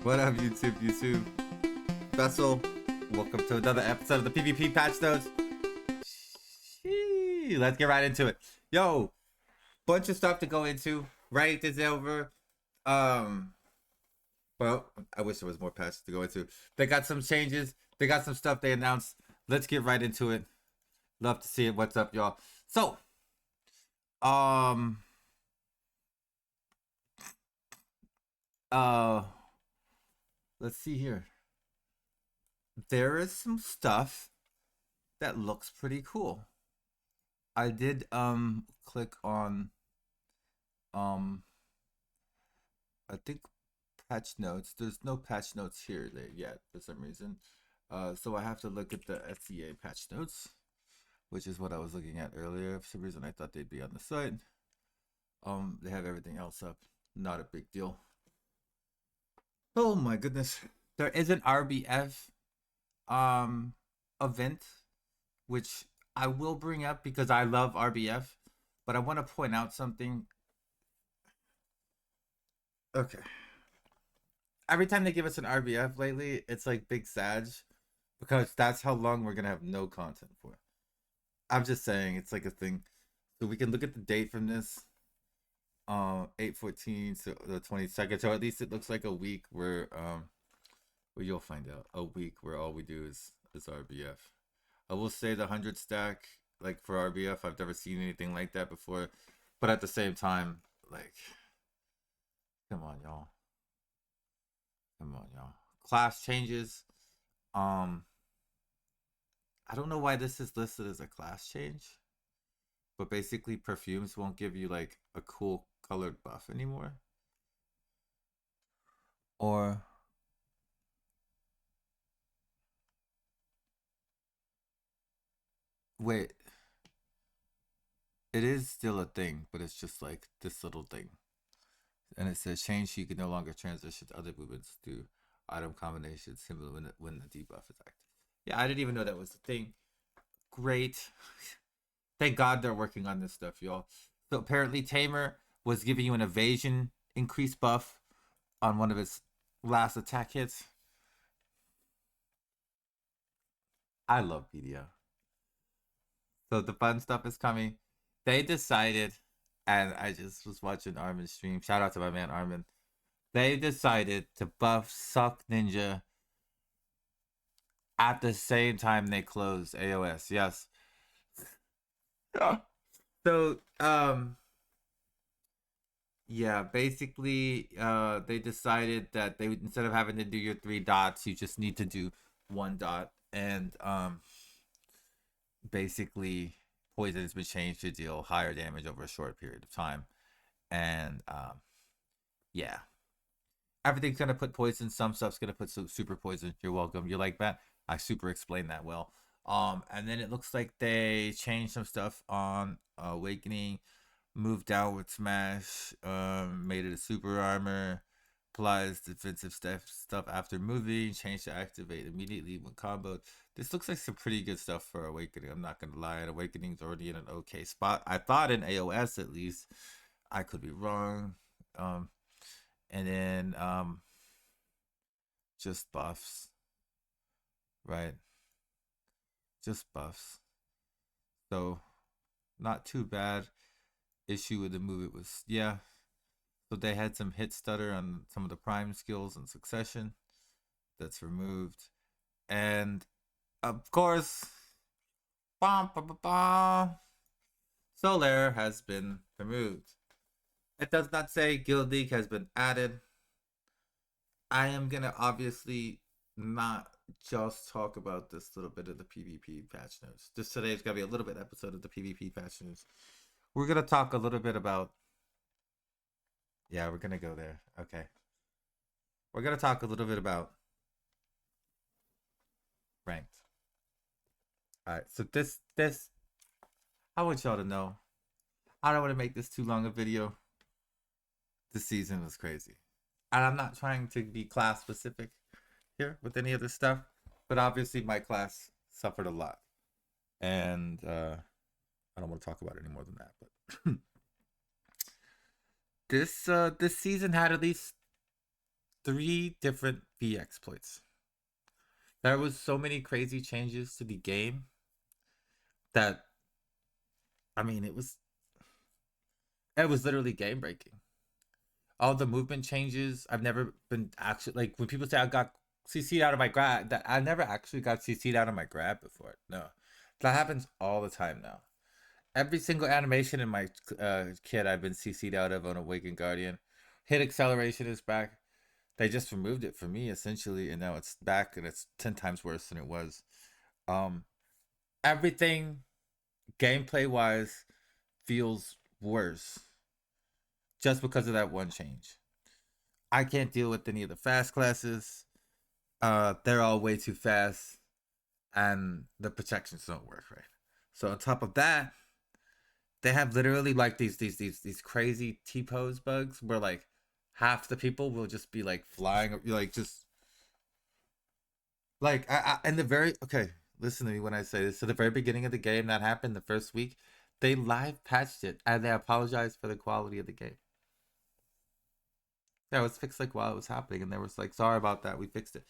What up, YouTube? Vessel, welcome to another episode of the PvP Patch Notes. Let's get right into it. Yo, bunch of stuff to go into. Right is over. Well, I wish there was more patches to go into. They got some changes. They got some stuff they announced. Let's get right into it. Love to see it. What's up, y'all? So, let's see here. There is some stuff that looks pretty cool. I did click on I think patch notes. There's no patch notes here yet for some reason. So I have to look at the SCA patch notes, which is what I was looking at earlier. For some reason I thought they'd be on the site. They have everything else up. Not a big deal. Oh my goodness. There is an RBF event, which I will bring up because I love RBF, but I want to point out something. Okay. Every time they give us an RBF lately, it's like big sag because that's how long we're gonna have no content for. I'm just saying it's like a thing. So we can look at the date from this. 8/14 to the 22nd. So at least it looks like a week where well, you'll find out. A week where all we do is RBF. I will say the 100 stack, like for RBF, I've never seen anything like that before. But at the same time, like, come on, y'all. Come on, y'all. Class changes. I don't know why this is listed as a class change. But basically, perfumes won't give you like a cool colored buff anymore. Or wait, it is still a thing, but it's just like this little thing. And it says change, you can no longer transition to other movements through item combinations similar when the debuff is active. Yeah, I didn't even know that was the thing. Great. Thank God they're working on this stuff, y'all. So apparently Tamer was giving you an evasion increase buff on one of its last attack hits. I love BDO. So the fun stuff is coming. They decided, and I just was watching Armin stream. Shout out to my man Armin. They decided to buff Suck Ninja at the same time they closed AOS. Yes. So yeah, basically they decided that they would, instead of having to do your 3 dots, you just need to do 1 dot, and basically poison has been changed to deal higher damage over a short period of time. And yeah, everything's gonna put poison. Some stuff's gonna put super poison. You're welcome. You like that? I super explained that well. And then it looks like they changed some stuff on Awakening, moved downward smash, made it a super armor, applies defensive stuff after moving, changed to activate immediately when comboed. This looks like some pretty good stuff for Awakening. I'm not gonna lie, Awakening's already in an okay spot. I thought in AOS at least. I could be wrong. And then just buffs, right? Just buffs. So not too bad. Issue with the move, it was, yeah. So they had some hit stutter on some of the prime skills in succession. That's removed. And of course, Solare has been removed. It does not say Guild League has been added. I am gonna obviously not just talk about this little bit of the PvP patch notes. This today is gonna be a little bit episode of the PvP patch notes. We're gonna talk a little bit about. Yeah, we're gonna go there. Okay. We're gonna talk a little bit about ranked. Alright, so this I want y'all to know. I don't want to make this too long a video. This season was crazy. And I'm not trying to be class specific here with any of this stuff, but obviously my class suffered a lot. And I don't want to talk about it any more than that, but this season had at least 3 different V exploits. There was so many crazy changes to the game that, I mean, it was literally game breaking. All the movement changes. I've never been actually, like, when people say I got CC'd out of my grab, that I never actually got CC'd out of my grab before. No, that happens all the time now. Every single animation in my kit I've been CC'd out of on Awakened Guardian. Hit acceleration is back. They just removed it for me essentially, and now it's back, and it's 10 times worse than it was. Um, Everything gameplay wise feels worse just because of that one change. I can't deal with any of the fast classes. They're all way too fast, and the protections don't work right. So on top of that, they have literally like these crazy T-pose bugs where like half the people will just be like flying, like just like in the very okay. Listen to me when I say this. At the very beginning of the game, that happened the first week. They live patched it and they apologized for the quality of the game. Yeah, it was fixed like while it was happening, and they was like, "Sorry about that. We fixed it."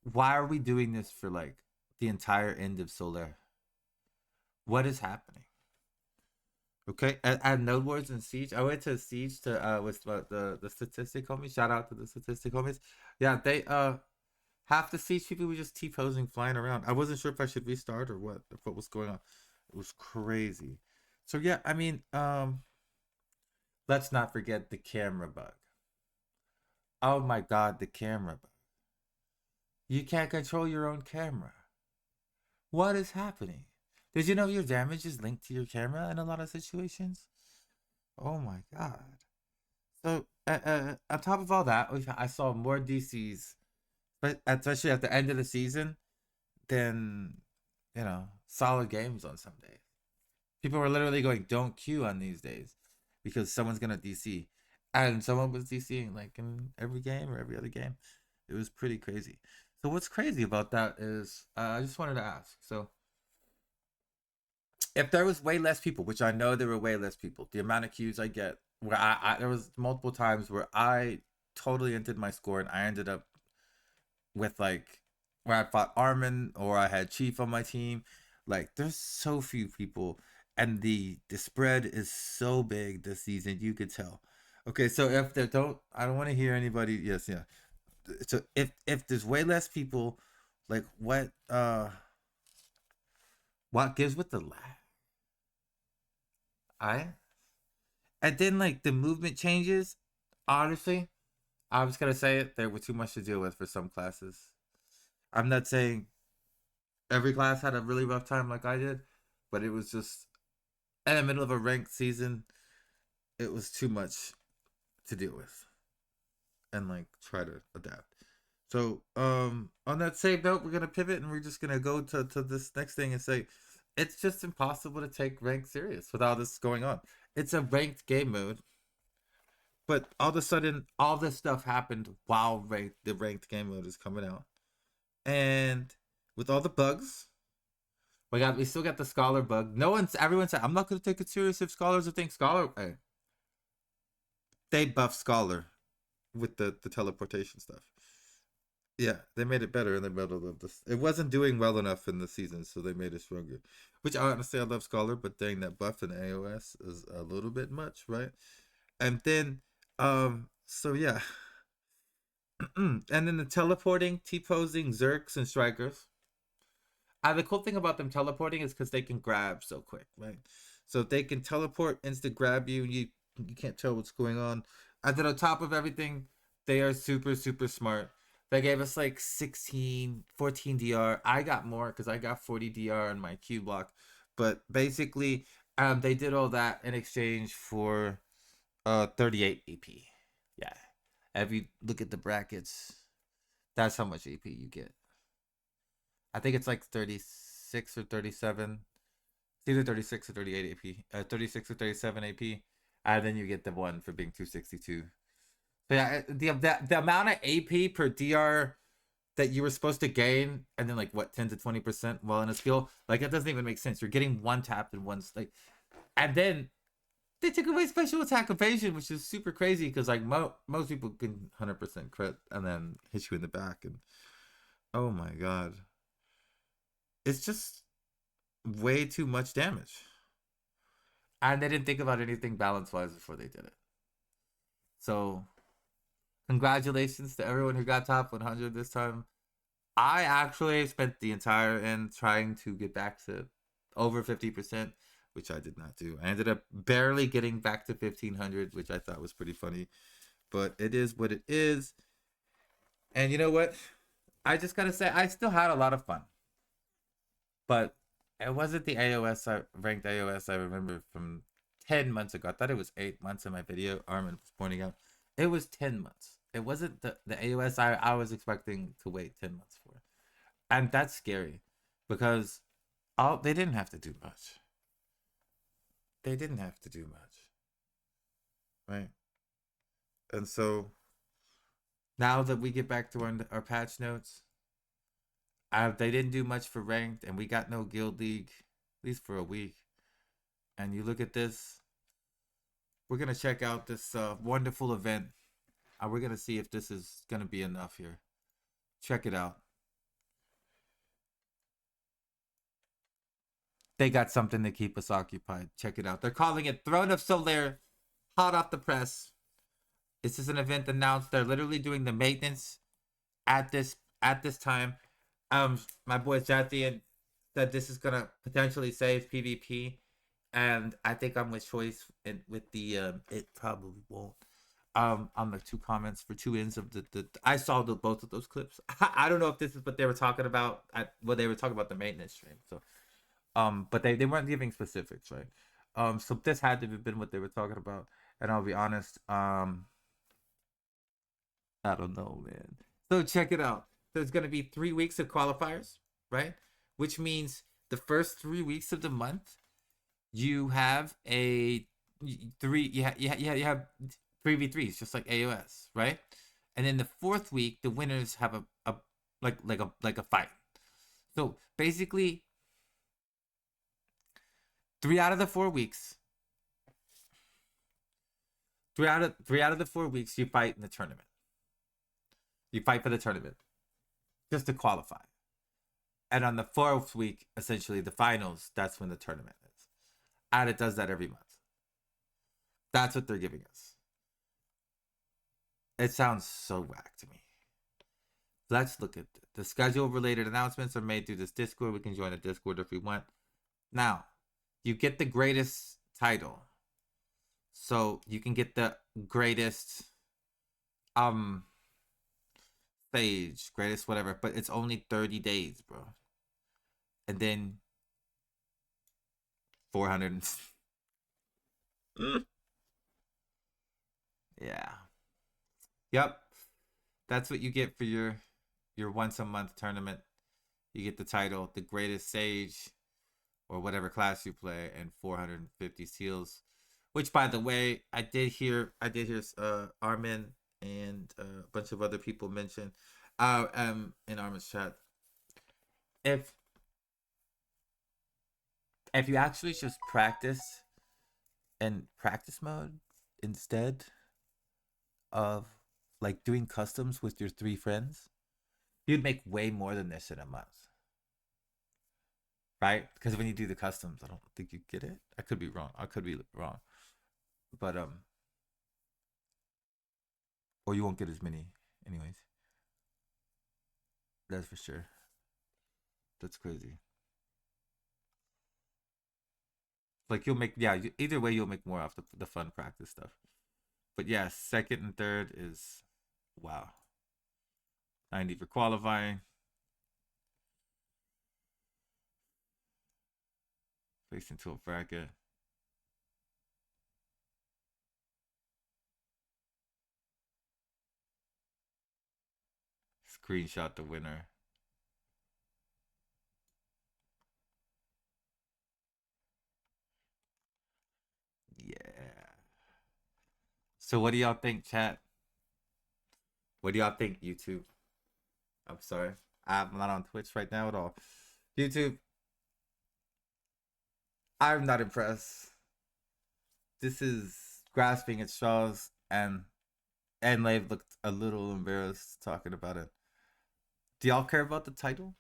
Why are we doing this for like the entire end of Solare? What is happening? Okay, at Node Wars and Siege, I went to Siege to with the statistic homies. Shout out to the statistic homies. Yeah, they half the Siege people were just T-posing, flying around. I wasn't sure if I should restart or what was going on. It was crazy. So yeah, I mean, let's not forget the camera bug. Oh my god, the camera bug. You can't control your own camera. What is happening? Did you know your damage is linked to your camera in a lot of situations? Oh my god. So, on top of all that, I saw more DCs, but especially at the end of the season, than, solid games on some days. People were literally going, don't queue on these days because someone's going to DC. And someone was DCing like in every game or every other game. It was pretty crazy. So, what's crazy about that is, I just wanted to ask. So, if there was way less people, which I know there were way less people, the amount of queues I get, where there was multiple times where I totally entered my score and I ended up with like where I fought Armin or I had Chief on my team. Like there's so few people, and the spread is so big this season. You could tell. Okay, so if there don't, I don't want to hear anybody. Yes, yeah. So if there's way less people, like what gives with the lag? I And then like the movement changes. Honestly, I was gonna say it. There were too much to deal with for some classes. I'm not saying every class had a really rough time like I did, but it was just in the middle of a ranked season. It was too much to deal with and like try to adapt. So on that same note, we're gonna pivot and we're just gonna go to this next thing and say it's just impossible to take ranked serious with all this going on. It's a ranked game mode. But all of a sudden, all this stuff happened while the ranked game mode is coming out, and with all the bugs, we still got the scholar bug. Everyone said I'm not gonna take it serious if scholars are think scholar. Hey, they buffed scholar with the teleportation stuff. Yeah, they made it better in the middle of this. It wasn't doing well enough in the season, so they made it stronger. Which honestly, I love scholar, but dang, that buff in AOS is a little bit much, right? And then, so yeah. And then the teleporting, T-posing, Zerks, and Strikers. The cool thing about them teleporting is because they can grab so quick, right? So if they can teleport, instant grab you, and you can't tell what's going on. And then on top of everything, they are super, super smart. They gave us like 16, 14 DR. I got more because I got 40 DR on my Q block. But basically, they did all that in exchange for 38 AP. Yeah. If you look at the brackets, that's how much AP you get. I think it's like 36 or 37. It's either 36 or 38 AP. 36 or 37 AP. And then you get the one for being 262. So yeah, the amount of AP per DR that you were supposed to gain, and then like what 10 to 20% while in a skill, like it doesn't even make sense. You're getting one tap and one like, and then they took away special attack evasion, which is super crazy because like most people can 100% crit and then hit you in the back, and oh my god, it's just way too much damage. And they didn't think about anything balance wise before they did it. So congratulations to everyone who got top 100 this time. I actually spent the entire end trying to get back to over 50%, which I did not do. I ended up barely getting back to 1500, which I thought was pretty funny. But it is what it is. And you know what? I just gotta say, I still had a lot of fun. But it wasn't the ranked AOS I remember from 10 months ago. I thought it was 8 months in my video. Armin was pointing out. It was 10 months. It wasn't the AOS I was expecting to wait 10 months for. And that's scary because they didn't have to do much. They didn't have to do much. Right? And so now that we get back to our patch notes, they didn't do much for ranked, and we got no guild league, at least for a week. And you look at this, we're gonna check out this wonderful event, and we're gonna see if this is gonna be enough here. Check it out. They got something to keep us occupied. Check it out. They're calling it Throne of Solare, hot off the press. This is an event announced. They're literally doing the maintenance at this time. My boy Jathian said this is gonna potentially save PvP, and I think I'm with Choice and with the it probably won't. On the 2 comments for 2 ends of the I saw both of those clips. I don't know if this is what they were talking about. They were talking about the maintenance stream. So, but they weren't giving specifics, right? So this had to have been what they were talking about. And I'll be honest, I don't know, man. So check it out. There's going to be 3 weeks of qualifiers, right? Which means the first 3 weeks of the month, you have a 3v3s, just like AOS, right? And then the 4th week, the winners have a fight. So basically, 3 out of the 4 weeks, 3 out of the 4 weeks, you fight in the tournament. You fight for the tournament just to qualify. And on the 4th week, essentially the finals, that's when the tournament is. And it does that every month. That's what they're giving us. It sounds so whack to me. Let's look at the schedule. Related announcements are made through this Discord. We can join the Discord if we want. Now, you get the greatest title. So you can get the greatest stage, greatest whatever, but it's only 30 days, bro. And then 400 yeah. Yep. That's what you get for your once a month tournament. You get the title, the greatest sage, or whatever class you play, and 450 seals. Which, by the way, I did hear Armin and a bunch of other people mention in Armin's chat. If you actually just practice in practice mode instead of like doing customs with your 3 friends, you'd make way more than this in a month. Right? Because when you do the customs, I don't think you get it. I could be wrong. But or you won't get as many anyways. That's for sure. That's crazy. Like you'll make, either way you'll make more off the fun practice stuff. But yeah, 2nd and 3rd is wow. 90 for qualifying. Placed into a bracket. Screenshot the winner. Yeah. So what do y'all think, chat? What do y'all think, YouTube? I'm sorry. I'm not on Twitch right now at all. YouTube. I'm not impressed. this is grasping at straws, and Lave looked a little embarrassed talking about it. Do y'all care about the title?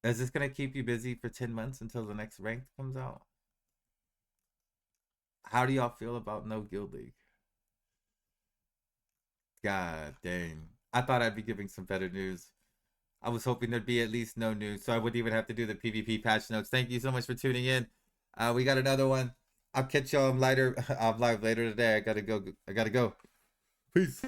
Is this gonna keep you busy for 10 months until the next rank comes out? How do y'all feel about no guild league? God dang. I thought I'd be giving some better news. I was hoping there'd be at least no news, so I wouldn't even have to do the PvP patch notes. Thank you so much for tuning in. We got another one. I'll catch y'all later. I'm live later today. I gotta go. Peace.